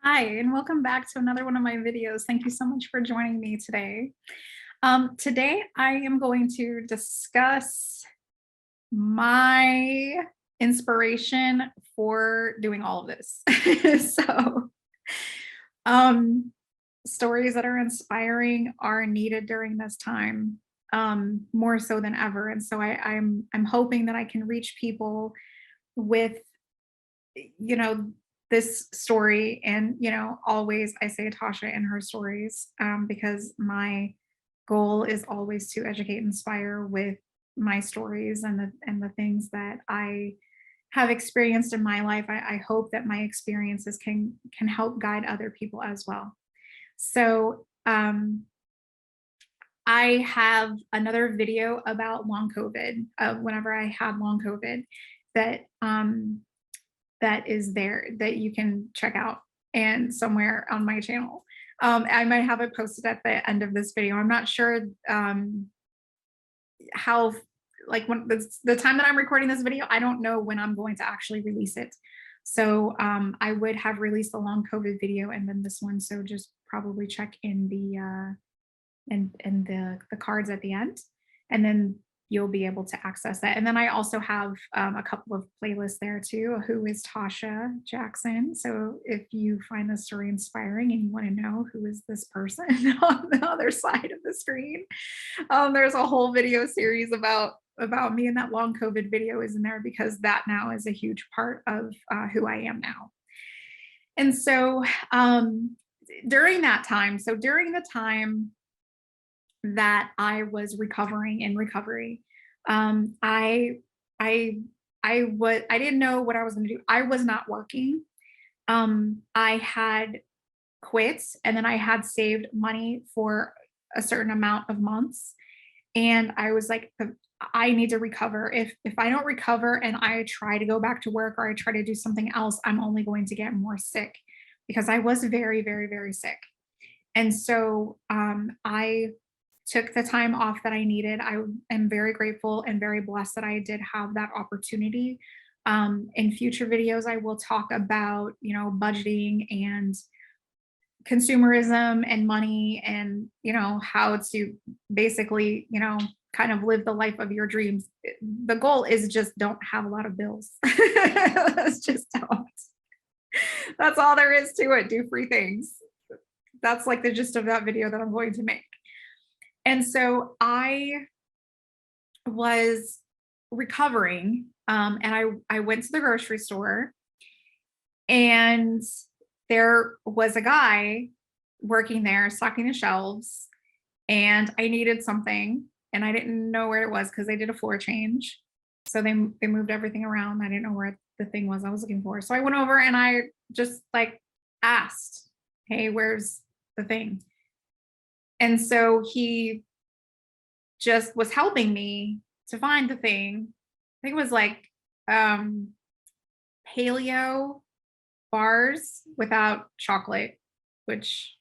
Hi, and welcome back to another one of my videos. Thank you so much for joining me today. Today, I am going to discuss my inspiration for doing all of this. so, um, Stories that are inspiring are needed during this time, more so than ever. And so, I'm hoping that I can reach people with you know, this story. And, always I say Tasha in her stories, because my goal is always to educate, inspire with my stories and the things that I have experienced in my life. I hope that my experiences can help guide other people as well. So I have another video about long COVID, whenever I had long COVID, that that is there that you can check out and somewhere on my channel. I might have it posted at the end of this video. I'm not sure how, like when the time that I'm recording this video, I don't know when I'm going to actually release it. So I would have released the long COVID video and then this one. So just probably check in the cards at the end, and then you'll be able to access that. And then I also have a couple of playlists there too. Who is Tasha Jackson? So if you find this story inspiring and you want to know who is this person on the other side of the screen, there's a whole video series about me, and that long COVID video is in there because that now is a huge part of who I am now. And so during that time, during the time that I was recovering in recovery. I I I didn't know what I was going to do. I was not working. I had quit, and then I had saved money for a certain amount of months, and I was like, I need to recover. If I don't recover and I try to go back to work or I try to do something else, I'm only going to get more sick because I was very, very, very sick. And so I took the time off that I needed. I am very grateful and very blessed that I did have that opportunity. In future videos, I will talk about, budgeting and consumerism and money and, how to basically, kind of live the life of your dreams. The goal is just don't have a lot of bills. Let's just don't. That's all there is to it. Do free things. That's like the gist of that video that I'm going to make. And so I was recovering, and I went to the grocery store, and there was a guy working there stocking the shelves, and I needed something and I didn't know where it was because they did a floor change. So they moved everything around. I didn't know where the thing was I was looking for. So I went over and I just like asked, "Hey, where's the thing?" And so he just was helping me to find the thing. I think it was like um paleo bars without chocolate, which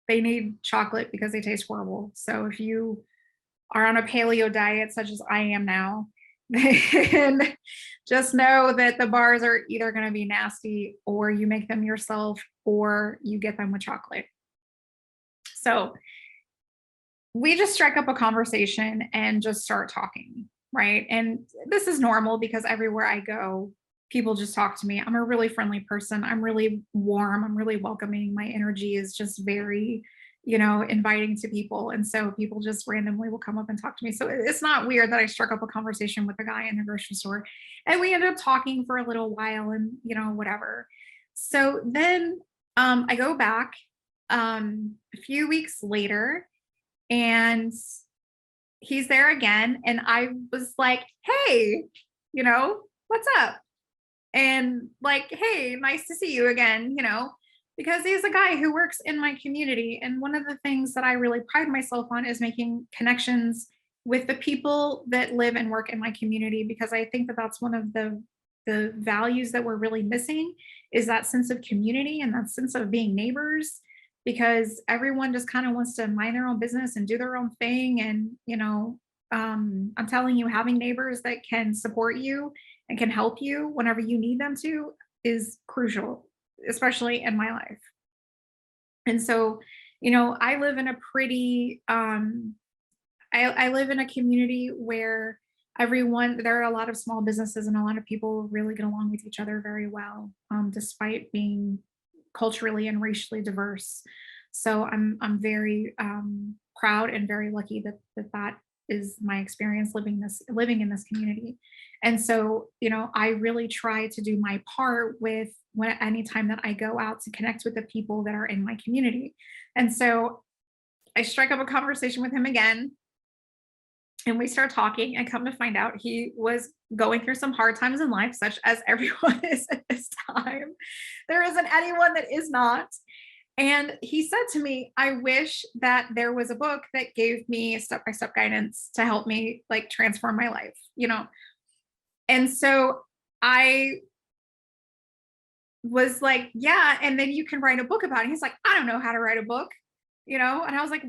they need chocolate because they taste horrible. So if you are on a paleo diet, such as I am now, then just know that the bars are either going to be nasty or you make them yourself or you get them with chocolate. So we just strike up a conversation and just start talking, right? And this is normal because everywhere I go, people just talk to me. I'm a really friendly person. I'm really warm. I'm really welcoming. My energy is just very, inviting to people. And so people just randomly will come up and talk to me. So it's not weird that I struck up a conversation with a guy in the grocery store and we ended up talking for a little while and, whatever. So then I go back a few weeks later, and he's there again. And I was like, "Hey, what's up?" And like, "Hey, nice to see you again," because he's a guy who works in my community. And one of the things that I really pride myself on is making connections with the people that live and work in my community, because I think that that's one of the values that we're really missing, is that sense of community and that sense of being neighbors, because everyone just kind of wants to mind their own business and do their own thing. And, I'm telling you, having neighbors that can support you and can help you whenever you need them to is crucial. especially in my life. And so, I live in a pretty, I live in a community where there are a lot of small businesses and a lot of people really get along with each other very well, despite being culturally and racially diverse. So I'm very proud and very lucky that is my experience living in this community. And so, I really try to do my part with anytime that I go out to connect with the people that are in my community. And so I strike up a conversation with him again, and we start talking, and come to find out he was going through some hard times in life, such as everyone is at this time. There isn't anyone that is not. And he said to me, I wish that there was a book that gave me step-by-step guidance to help me like transform my life. And so I was like, yeah, and then you can write a book about it. He's like, I don't know how to write a book, and I was like,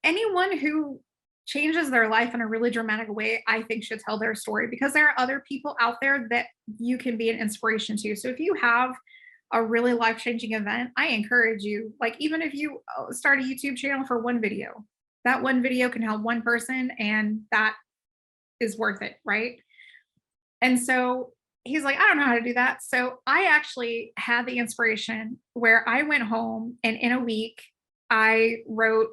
anyone who changes their life in a really dramatic way, I think should tell their story, because there are other people out there that you can be an inspiration to. So if you have a really life-changing event, I encourage you, like, even if you start a YouTube channel for one video, that one video can help one person, and that is worth it, right? And so he's like, I don't know how to do that. So I actually had the inspiration where I went home, and in a week I wrote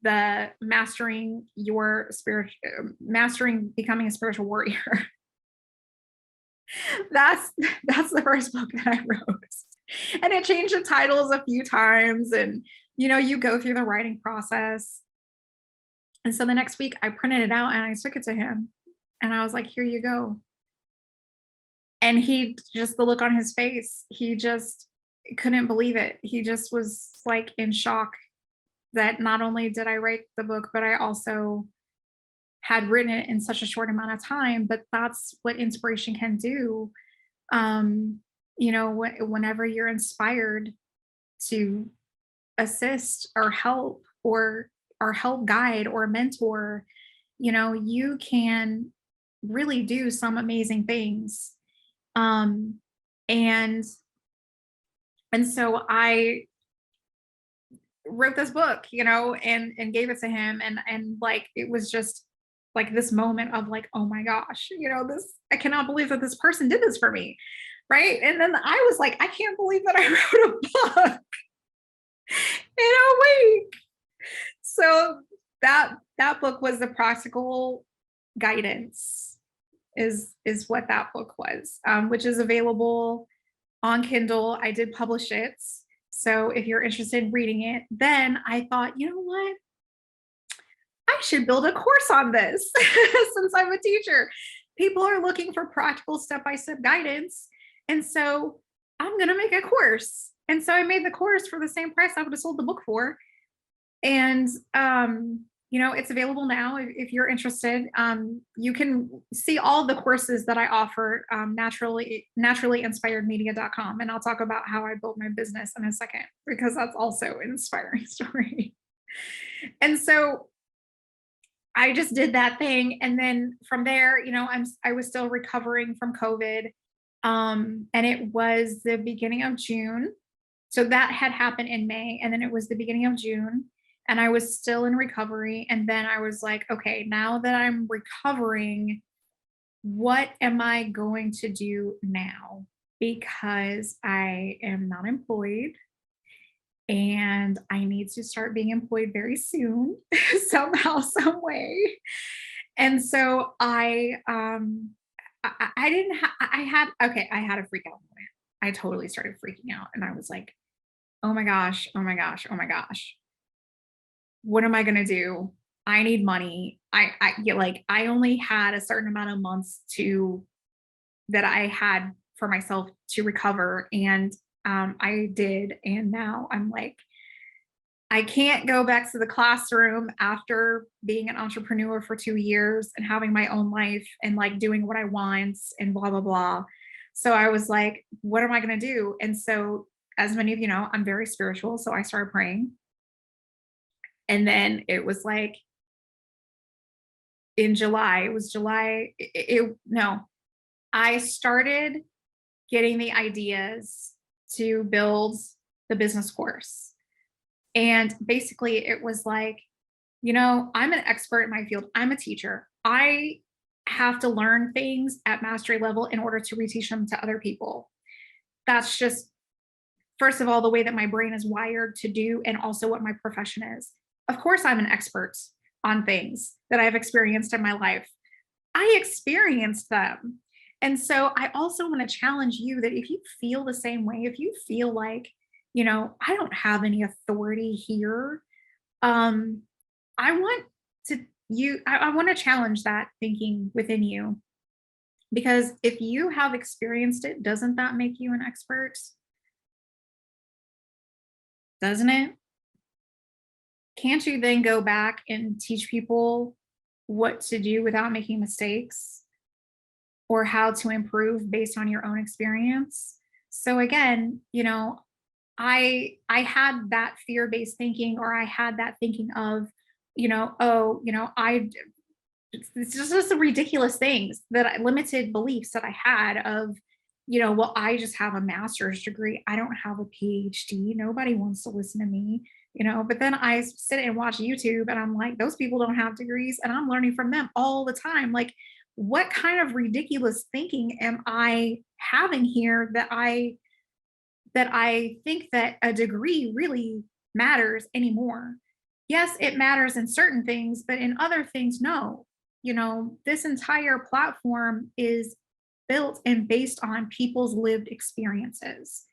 the mastering becoming a spiritual warrior. that's the first book that I wrote. And it changed the titles a few times, and you go through the writing process. And so the next week I printed it out and I took it to him, and I was like, here you go. And the look on his face, he just couldn't believe it. He just was like in shock that not only did I write the book, but I also had written it in such a short amount of time. But that's what inspiration can do. Whenever you're inspired to assist or help or help guide or mentor, you can really do some amazing things. And so I wrote this book, and gave it to him. And like, it was just like this moment of like, oh my gosh, I cannot believe that this person did this for me. Right. And then I was like, I can't believe that I wrote a book in a week. So that book was the practical guidance is what that book was, which is available on Kindle. I did publish it. So if you're interested in reading it, then I thought, you know what? I should build a course on this since I'm a teacher. People are looking for practical step-by-step guidance. And so I'm going to make a course. And so I made the course for the same price I would have sold the book for. And, it's available now. If you're interested, you can see all the courses that I offer, naturallyinspiredmedia.com. And I'll talk about how I built my business in a second, because that's also an inspiring story. And so I just did that thing. And then from there, I was still recovering from COVID. And it was the beginning of June. So that had happened in May. And then it was the beginning of June. And I was still in recovery. And then I was like, okay, now that I'm recovering, what am I going to do now? Because I am not employed and I need to start being employed very soon, somehow, some way. And so I had a freak out moment. I totally started freaking out, and I was like, oh my gosh, oh my gosh, oh my gosh. What am I going to do? I need money. I only had a certain amount of months that I had for myself to recover. And I did. And now I'm like, I can't go back to the classroom after being an entrepreneur for 2 years and having my own life and like doing what I want and blah, blah, blah. So I was like, what am I going to do? And so, as many of you know, I'm very spiritual. So I started praying. And then it was like in July, I started getting the ideas to build the business course. And basically it was like, I'm an expert in my field. I'm a teacher. I have to learn things at mastery level in order to reteach them to other people. That's just, first of all, the way that my brain is wired to do, and also what my profession is. Of course, I'm an expert on things that I've experienced in my life. I experienced them. And so I also want to challenge you that if you feel the same way, if you feel like, I don't have any authority here, um, I want I want to challenge that thinking within you, because if you have experienced it, doesn't that make you an expert? Doesn't it? Can't you then go back and teach people what to do without making mistakes, or how to improve based on your own experience? So again, I had that fear-based thinking, or I had that thinking of, oh, it's just the ridiculous things that limited beliefs that I had of, well, I just have a master's degree. I don't have a PhD. Nobody wants to listen to me, but then I sit and watch YouTube and I'm like, those people don't have degrees and I'm learning from them all the time. Like, what kind of ridiculous thinking am I having here that I think that a degree really matters anymore? Yes, it matters in certain things, but in other things, no. This entire platform is built and based on people's lived experiences,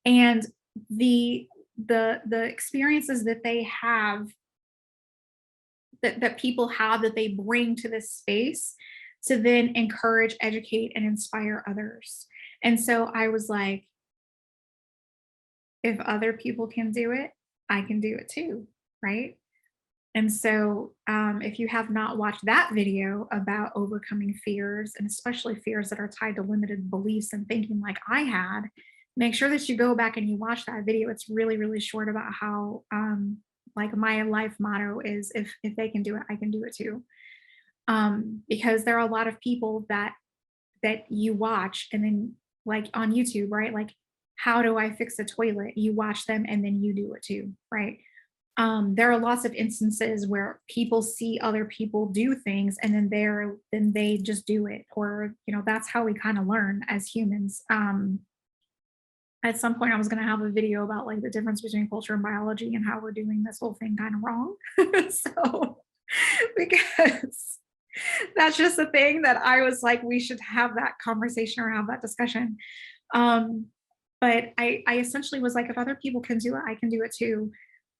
and the experiences that they have, that people have, that they bring to this space to then encourage, educate, and inspire others. And so I was like, if other people can do it, I can do it too, right? And so, if you have not watched that video about overcoming fears, and especially fears that are tied to limited beliefs and thinking like I had, make sure that you go back and you watch that video. It's really, really short, about how, like, my life motto is, if they can do it, I can do it too. Because there are a lot of people that you watch, and then, like, on YouTube, right? Like, how do I fix a toilet? You watch them and then you do it too, right? There are lots of instances where people see other people do things, and then they just do it, or that's how we kind of learn as humans. At some point I was going to have a video about, like, the difference between culture and biology, and how we're doing this whole thing kind of wrong. So, because that's just a thing that I was like, we should have that conversation or have that discussion. Um, but I essentially was like, if other people can do it, I can do it too.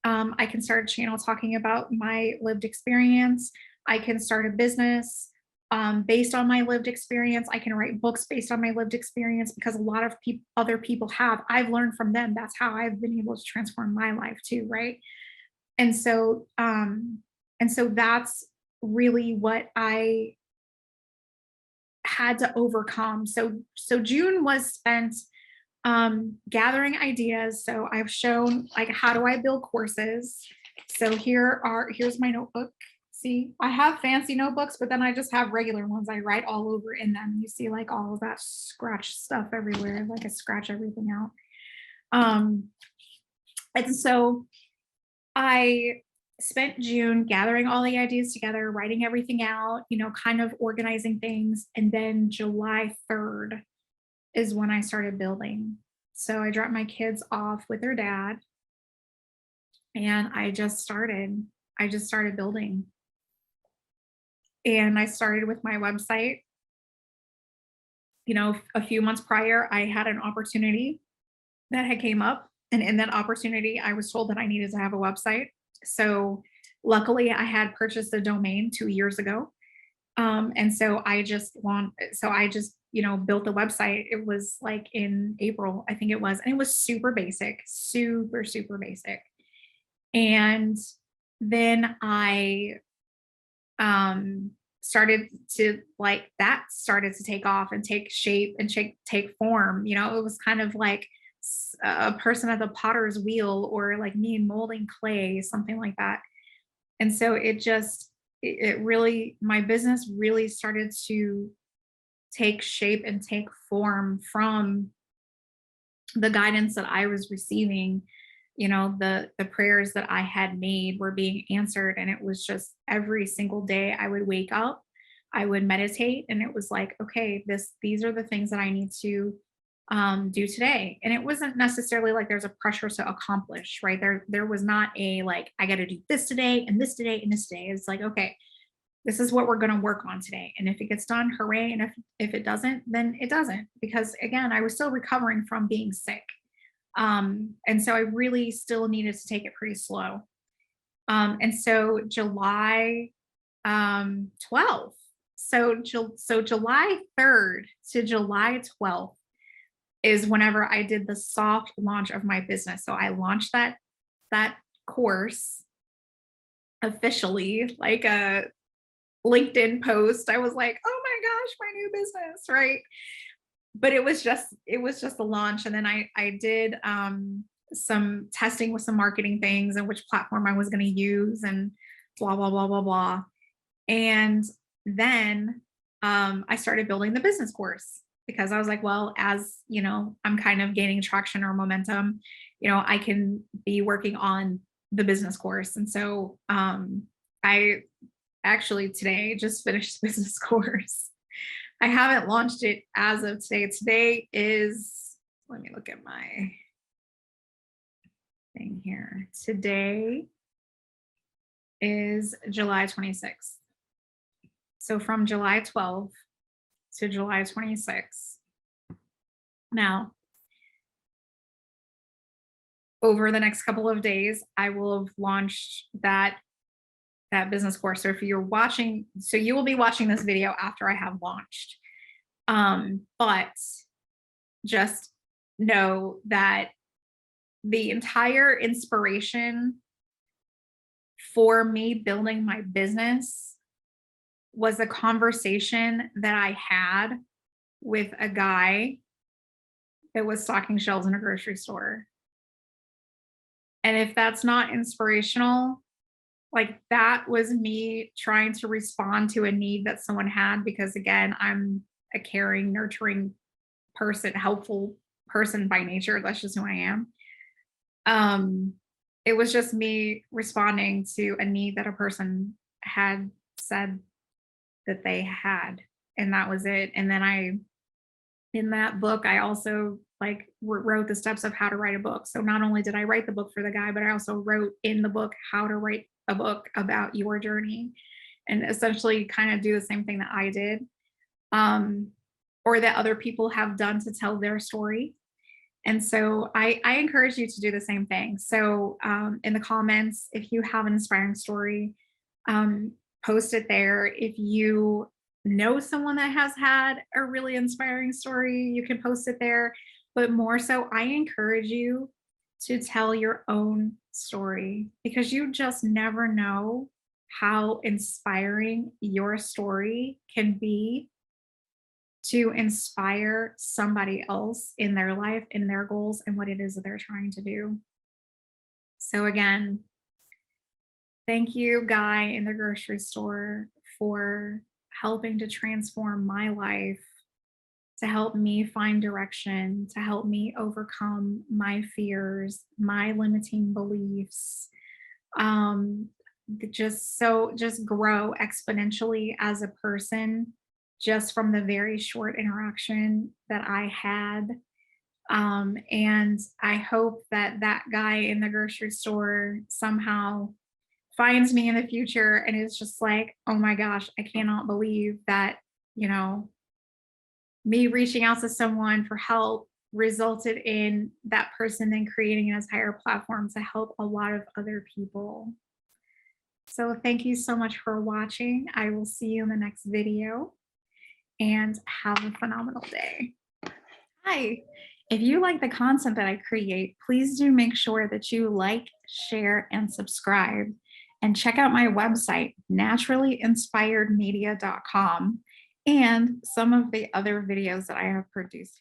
I can start a channel talking about my lived experience. I can start a business based on my lived experience. I can write books based on my lived experience, because a lot of other people have. I've learned from them. That's how I've been able to transform my life too, right? And so, that's really what I had to overcome. So June was spent gathering ideas. So I've shown, like, how do I build courses. So here's my notebook. See, I have fancy notebooks, but then I just have regular ones. I write all over in them. You see, like, all of that scratch stuff everywhere. Like, I scratch everything out. And so I spent June gathering all the ideas together, writing everything out, kind of organizing things. And then July 3rd is when I started building. So I dropped my kids off with their dad, and I just started building. And I started with my website. A few months prior, I had an opportunity that had came up, and in that opportunity, I was told that I needed to have a website. So luckily, I had purchased a domain 2 years ago. And so I just built the website. It was like in April, I think it was, and it was super basic, super, super basic. And then I started to, like, that started to take off and take shape and take form. It was kind of like a person at the potter's wheel, or like me molding clay, something like that. And so it really, my business really started to take shape and take form from the guidance that I was receiving, the prayers that I had made were being answered. And it was just every single day I would wake up, I would meditate, and it was like, okay, these are the things that I need to do today. And it wasn't necessarily like there's a pressure to accomplish, right? There was not a like, I got to do this today and this today and this today. It's like, okay, this is what we're going to work on today. And if it gets done, hooray. And if it doesn't, then it doesn't. Because again, I was still recovering from being sick. And so I really still needed to take it pretty slow. And so July 12th, so July 3rd to July 12th is whenever I did the soft launch of my business. So I launched that course officially, like a LinkedIn post. I was like, oh my gosh, my new business, right? But it was just a launch. And then I did some testing with some marketing things and which platform I was going to use and blah, blah, blah, blah, blah. And then I started building the business course because I was like, well, as I'm kind of gaining traction or momentum, I can be working on the business course. And so I actually today just finished the business course. I haven't launched it as of today. Today is, let me look at my thing here. Today is July 26th. So from July 12th to July 26th. Now, over the next couple of days, I will have launched that business course. So if you're watching, so you will be watching this video after I have launched. But just know that the entire inspiration for me building my business was a conversation that I had with a guy that was stocking shelves in a grocery store. And if that's not inspirational, like that was me trying to respond to a need that someone had, because again, I'm a caring, nurturing person, helpful person by nature. That's just who I am. It was just me responding to a need that a person had said that they had, and that was it. And then in that book, I also like wrote the steps of how to write a book. So not only did I write the book for the guy, but I also wrote in the book how to write a book about your journey and essentially kind of do the same thing that I did, or that other people have done to tell their story. And so I encourage you to do the same thing. So in the comments, if you have an inspiring story, post it there. If you know someone that has had a really inspiring story, you can post it there. But more so, I encourage you to tell your own story, because you just never know how inspiring your story can be to inspire somebody else in their life, in their goals, and what it is that they're trying to do. So again, thank you, guy in the grocery store, for helping to transform my life, to help me find direction, to help me overcome my fears, my limiting beliefs, just grow exponentially as a person, just from the very short interaction that I had. And I hope that that guy in the grocery store somehow finds me in the future and is just like, oh my gosh, I cannot believe that, me reaching out to someone for help resulted in that person then creating an entire platform to help a lot of other people. So thank you so much for watching. I will see you in the next video, and have a phenomenal day. Hi. If you like the content that I create, please do make sure that you like, share, and subscribe. And check out my website, naturallyinspiredmedia.com, and some of the other videos that I have produced here.